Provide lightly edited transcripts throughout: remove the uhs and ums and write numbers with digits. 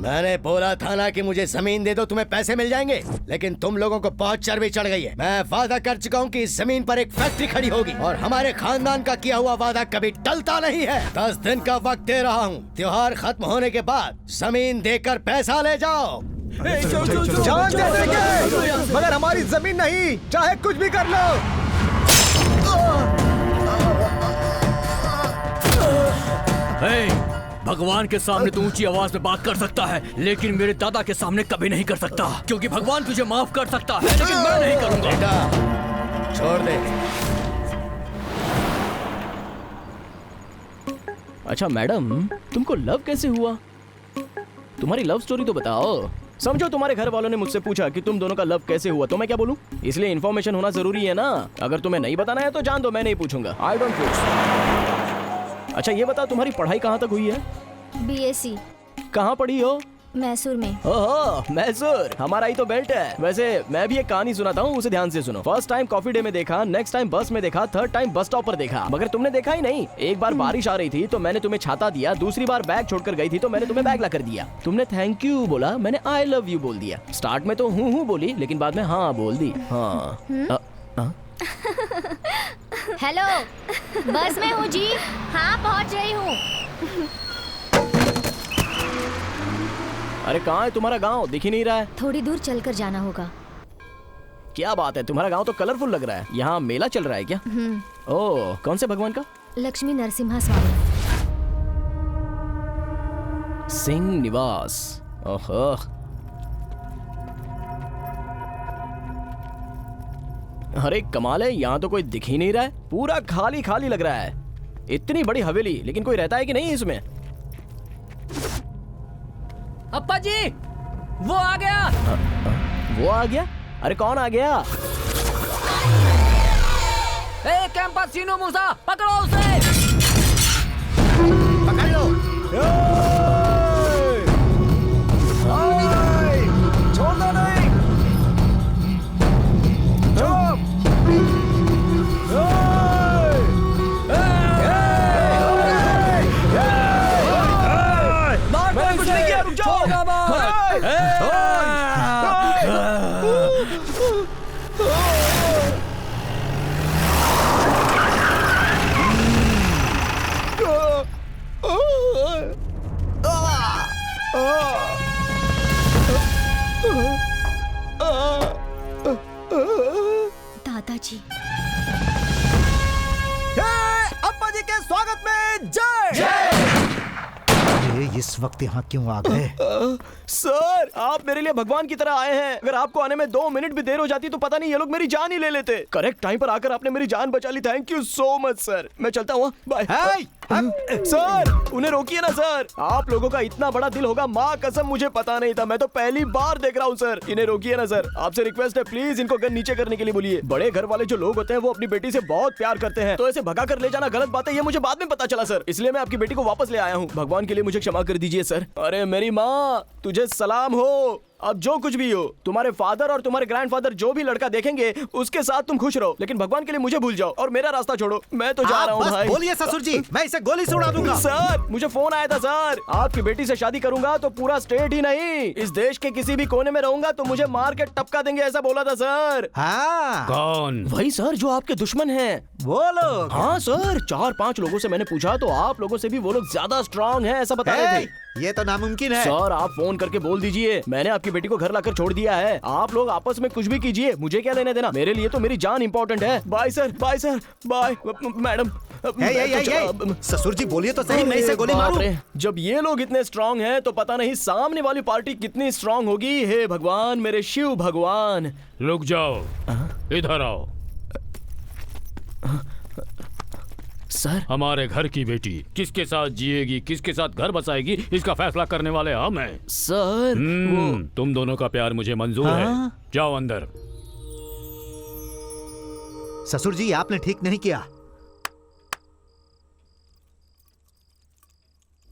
मैंने बोला था ना कि मुझे जमीन दे दो, तुम्हें पैसे मिल जाएंगे, लेकिन तुम लोगों को बहुत चर्बी चढ़ गई है। मैं वादा कर चुका हूँ कि इस जमीन पर एक फैक्ट्री खड़ी होगी और हमारे खानदान का किया हुआ वादा कभी टलता नहीं है। 10 दिन का वक्त दे रहा हूँ, त्योहार खत्म होने के बाद जमीन देकर पैसा ले जाओ। जान दे देंगे, मगर हमारी जमीन नहीं, चाहे कुछ भी कर लो। भगवान के सामने तू ऊंची आवाज में बात कर सकता है, लेकिन मेरे दादा के सामने कभी नहीं कर सकता, क्योंकि भगवान तुझे माफ कर सकता है, लेकिन मैं नहीं करूंगा। बेटा छोड़ दे। अच्छा मैडम, तुमको लव कैसे हुआ? तुम्हारी लव स्टोरी तो बताओ। समझो तुम्हारे घर वालों ने मुझसे पूछा कि तुम दोनों का लव कैसे हुआ, तो मैं क्या बोलूं? इसलिए इन्फॉर्मेशन होना जरूरी है ना। अगर तुम्हें नहीं बताना है तो जान दो, मैं नहीं पूछूंगा। आई डोंट पूछ। अच्छा ये बताओ, तुम्हारी पढ़ाई कहाँ तक हुई है? BSc। कहाँ पढ़ी हो? मैसूर में। ओहो मैसूर, हमारा ही तो बेल्ट है। वैसे मैं भी एक कहानी सुनाता हूँ, उसे ध्यान से सुनो। फर्स्ट टाइम कॉफी डे में देखा, नेक्स्ट टाइम बस में देखा, थर्ड टाइम बस स्टॉप पर देखा, मगर तुमने देखा ही नहीं। एक बार बारिश आ रही थी तो मैंने तुम्हें छाता दिया, दूसरी बार बैग छोड़कर गई थी तो मैंने तुम्हें बैग ला कर दिया। तुमने थैंक यू बोला, मैंने आई लव यू बोल दिया। स्टार्ट में तो हूँ बोली, लेकिन बाद में हाँ बोल दी। हाँ हेलो, बस में हूँ जी। हाँ पहुँच रही हूँ। अरे कहाँ है तुम्हारा गांव? दिख ही नहीं रहा है। थोड़ी दूर चलकर जाना होगा। क्या बात है, तुम्हारा गांव तो कलरफुल लग रहा है। यहाँ मेला चल रहा है क्या? ओह, कौन से भगवान का? लक्ष्मी नरसिम्हा स्वामी। सिंह निवास। ओहो, अरे कमाल है, यहाँ तो कोई दिख ही नहीं रहा है। पूरा खाली खाली लग रहा है। इतनी बड़ी हवेली, लेकिन कोई रहता है कि नहीं इसमें? अप्पा जी, वो आ गया। वो आ गया? अरे कौन आ गया? कैंपसिनो मूसा, पकड़ो उसे। पकड़ लो। छोड़ दो नहीं। मैंने कुछ नहीं किया, रुक जाओ। दादाजी। अप्पा जी के स्वागत में जय। ये इस वक्त यहाँ क्यों आ गए? सर, आप मेरे लिए भगवान की तरह आए हैं। अगर आपको आने में 2 मिनट भी देर हो जाती तो पता नहीं ये लोग मेरी जान ही ले लेते। करेक्ट टाइम पर आकर आपने मेरी जान बचा ली। Thank you so much sir. मैं चलता हूँ, बाय। सर, उन्हें रोकिए ना सर। आप लोगों का इतना बड़ा दिल होगा, माँ कसम मुझे पता नहीं था। मैं तो पहली बार देख रहा हूँ सर। इन्हें रोकिए ना सर, आपसे रिक्वेस्ट है, प्लीज इनको गन नीचे करने के लिए बोलिए। बड़े घर वाले जो लोग होते हैं वो अपनी बेटी से बहुत प्यार करते हैं, तो ऐसे भगा कर ले जाना गलत बात है। ये मुझे बाद में पता चला सर, इसलिए मैं आपकी बेटी को वापस ले आया हूँ। भगवान के लिए मुझे क्षमा कर दीजिए सर। अरे मेरी माँ, तुझे सलाम हो। अब जो कुछ भी हो, तुम्हारे फादर और तुम्हारे ग्रैंडफादर जो भी लड़का देखेंगे उसके साथ तुम खुश रहो, लेकिन भगवान के लिए मुझे भूल जाओ और मेरा रास्ता छोड़ो। मैं तो जा रहा हूँ भाई। बोलिए ससुर जी, मैं इसे गोली से उड़ा दूंगा। सर, मुझे फोन आया था सर। आपकी बेटी से शादी करूंगा तो पूरा स्टेट ही नहीं, इस देश के किसी भी कोने में रहूंगा तो मुझे मार के टपका देंगे, ऐसा बोला था सर। हाँ, कौन? वही सर जो आपके दुश्मन हैं। वो लोग। हाँ सर, 4-5 लोगों से मैंने पूछा तो आप लोगों से भी वो लोग ज्यादा स्ट्रांग हैं, ऐसा बता रहे थे। ये तो नामुमकिन है। सर, आप फोन करके बोल दीजिए मैंने आपकी बेटी को घर लाकर छोड़ दिया है। आप लोग आपस में कुछ भी कीजिए, मुझे क्या लेना देना। मेरे लिए तो मेरी जान इंपॉर्टेंट है। Bye sir, bye sir, bye madam. ससुर जी बोलिए तो सही, मैं इसे गोली मारूं। जब ये लोग इतने स्ट्रांग हैं तो पता नहीं सामने वाली पार्टी कितनी स्ट्रांग होगी। हे भगवान, मेरे शिव भगवान। रुक जाओ, इधर आओ। सर, हमारे घर की बेटी किसके साथ जिएगी, किसके साथ घर बसाएगी, इसका फैसला करने वाले हम हैं। सर तुम दोनों का प्यार मुझे मंजूर है। जाओ अंदर। ससुर जी, आपने ठीक नहीं किया।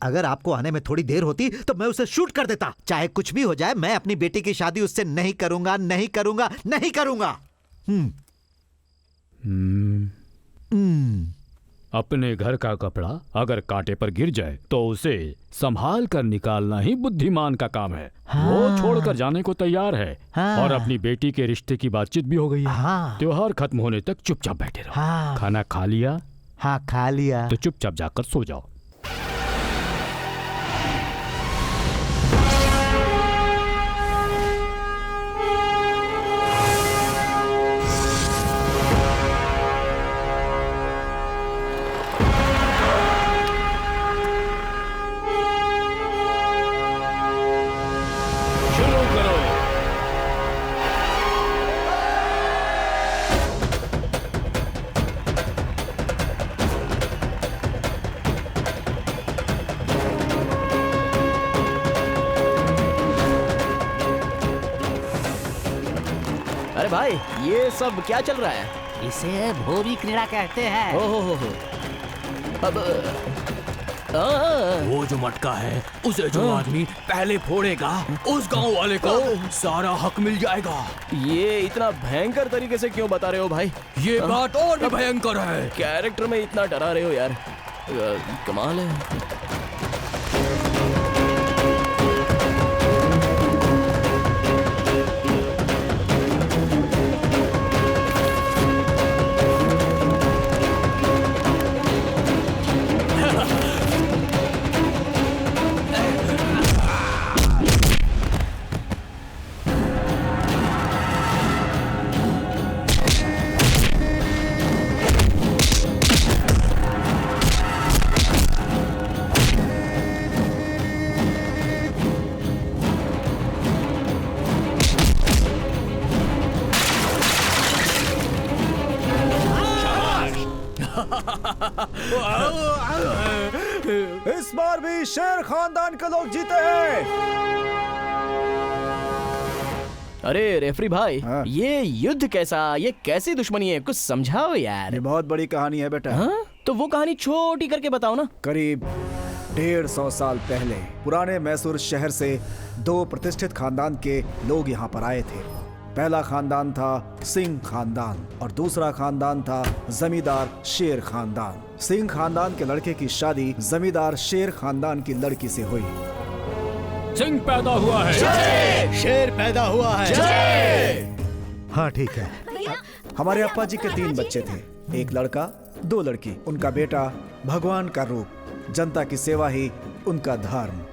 अगर आपको आने में थोड़ी देर होती तो मैं उसे शूट कर देता। चाहे कुछ भी हो जाए, मैं अपनी बेटी की शादी उससे नहीं करूंगा, नहीं करूंगा, नहीं करूंगा। अपने घर का कपड़ा अगर कांटे पर गिर जाए तो उसे संभाल कर निकालना ही बुद्धिमान का काम है। वो छोड़कर जाने को तैयार है। और अपनी बेटी के रिश्ते की बातचीत भी हो गई है। त्योहार खत्म होने तक चुपचाप बैठे रहो। खाना खा लिया? हाँ, खा लिया। तो चुपचाप जाकर सो जाओ। अरे भाई, ये सब क्या चल रहा है? इसे भोरी क्रीड़ा कहते हैं। ओहो, अब वो जो मटका है उसे जो आदमी पहले फोड़ेगा उस गांव वाले को सारा हक मिल जाएगा। ये इतना भयंकर तरीके से क्यों बता रहे हो भाई? ये बात और भी भयंकर है। कैरेक्टर में इतना डरा रहे हो यार, कमाल है। इस बार भी शेर खानदान के लोग जीते हैं। अरे रेफरी भाई, हाँ? ये युद्ध कैसा, ये कैसी दुश्मनी है, कुछ समझाओ यार। ये बहुत बड़ी कहानी है बेटा। हाँ? तो वो कहानी छोटी करके बताओ ना। करीब 150 साल पहले पुराने मैसूर शहर से 2 प्रतिष्ठित खानदान के लोग यहाँ पर आए थे। पहला खानदान था सिंह खानदान और दूसरा खानदान था जमींदार शेर खानदान। सिंह खानदान के लड़के की शादी जमींदार शेर खानदान की लड़की से हुई। सिंह पैदा हुआ है। शेर पैदा हुआ है। हाँ, ठीक है। हमारे अप्पा जी के 3 बच्चे थे, एक लड़का 2 लड़की। उनका बेटा भगवान का रूप, जनता की सेवा ही उनका धर्म।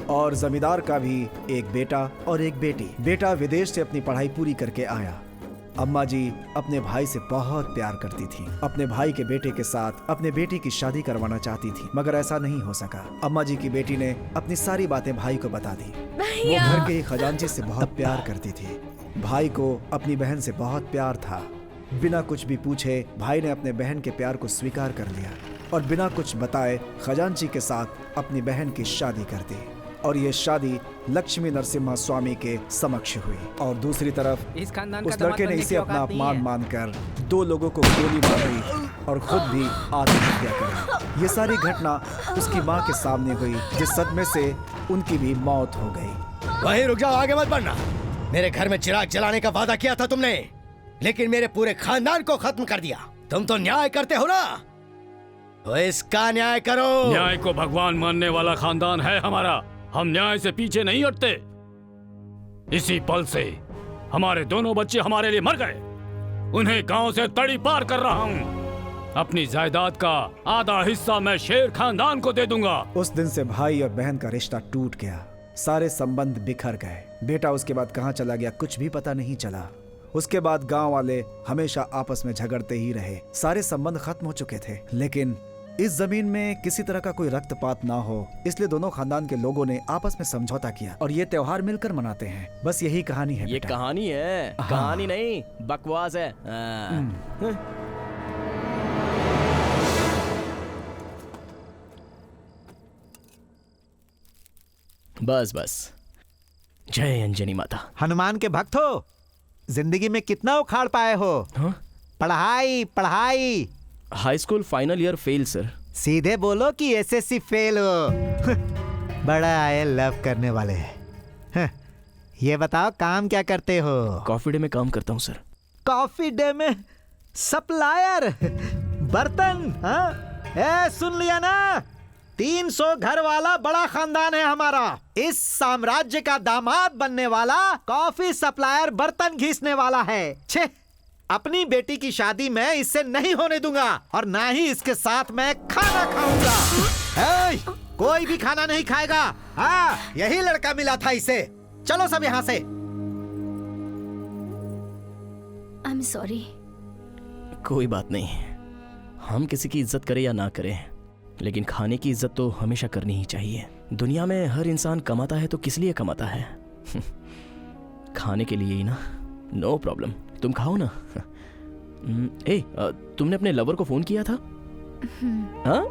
और जमींदार का भी एक बेटा और एक बेटी। बेटा विदेश से अपनी पढ़ाई पूरी करके आया। अम्मा जी अपने भाई से बहुत प्यार करती थी। अपने भाई के बेटे के साथ अपने बेटी की शादी करवाना चाहती थी, मगर ऐसा नहीं हो सका। अम्मा जी की बेटी ने अपनी सारी बातें भाई को बता दी। वो घर के खजांची से बहुत प्यार करती थी। भाई को अपनी बहन से बहुत प्यार था। बिना कुछ भी पूछे भाई ने अपने बहन के प्यार को स्वीकार कर लिया और बिना कुछ बताए खजांची के साथ अपनी बहन की शादी कर दी। और ये शादी लक्ष्मी नरसिम्हा स्वामी के समक्ष हुई। और दूसरी तरफ इस खानदान उस का दामाद लड़के ने बनने इसे की अपना औकात नहीं अपमान है। मानकर 2 लोगों को गोली मारी और खुद भी आत्महत्या कर ली। ये सारी घटना उसकी माँ के सामने हुई, जिस सदमे से उनकी भी मौत हो गई। वहीं रुक जाओ, आगे मत बढ़ना। मेरे घर में चिराग जलाने का वादा किया था तुमने, लेकिन मेरे पूरे खानदान को खत्म कर दिया। तुम तो न्याय करते हो ना, तो इसका न्याय करो। न्याय को भगवान मानने वाला खानदान है हमारा। हम न्याय से पीछे नहीं हटते। इसी पल से हमारे दोनों बच्चे हमारे लिए मर गए। उन्हें गांव से तड़ी पार कर रहा हूँ। अपनी जायदाद का आधा हिस्सा मैं शेर खानदान को दे दूंगा। उस दिन से भाई और बहन का रिश्ता टूट गया। सारे संबंध बिखर गए। बेटा उसके बाद कहाँ चला गया कुछ भी पता नहीं चला। उसके बाद गांव वाले हमेशा आपस में झगड़ते ही रहे। सारे संबंध खत्म हो चुके थे, लेकिन इस जमीन में किसी तरह का कोई रक्तपात ना हो, इसलिए दोनों खानदान के लोगों ने आपस में समझौता किया और ये त्योहार मिलकर मनाते हैं। बस यही कहानी है ये बेटा। कहानी है, कहानी नहीं, बकवास है। बस बस। जय अंजनी माता। हनुमान के भक्त हो, जिंदगी में कितना उखाड़ पाए हो? हाँ? पढ़ाई पढ़ाई। High school final year fail sir. सीधे बोलो कि एसएससी फेल हो। बड़ा आए लव करने वाले। ये बताओ काम क्या करते हो? कॉफी डे में काम करता हूँ सर। कॉफी डे में सप्लायर? बर्तन? हाँ? सुन लिया ना, 300 घर वाला बड़ा खानदान है हमारा। इस साम्राज्य का दामाद बनने वाला कॉफी सप्लायर बर्तन घिसने वाला है। छे, अपनी बेटी की शादी मैं इससे नहीं होने दूंगा और ना ही इसके साथ मैं खाना खाऊंगा। कोई भी खाना नहीं खाएगा। हाँ, यही लड़का मिला था इसे। चलो सब यहाँ से। I am sorry. कोई बात नहीं, हम किसी की इज्जत करें या ना करें, लेकिन खाने की इज्जत तो हमेशा करनी ही चाहिए। दुनिया में हर इंसान कमाता है तो किस लिए कमाता है? खाने के लिए ही ना। नो प्रॉब्लम, तुम खाओ ना। तुमने अपने लवर को फोन किया था? हाँ?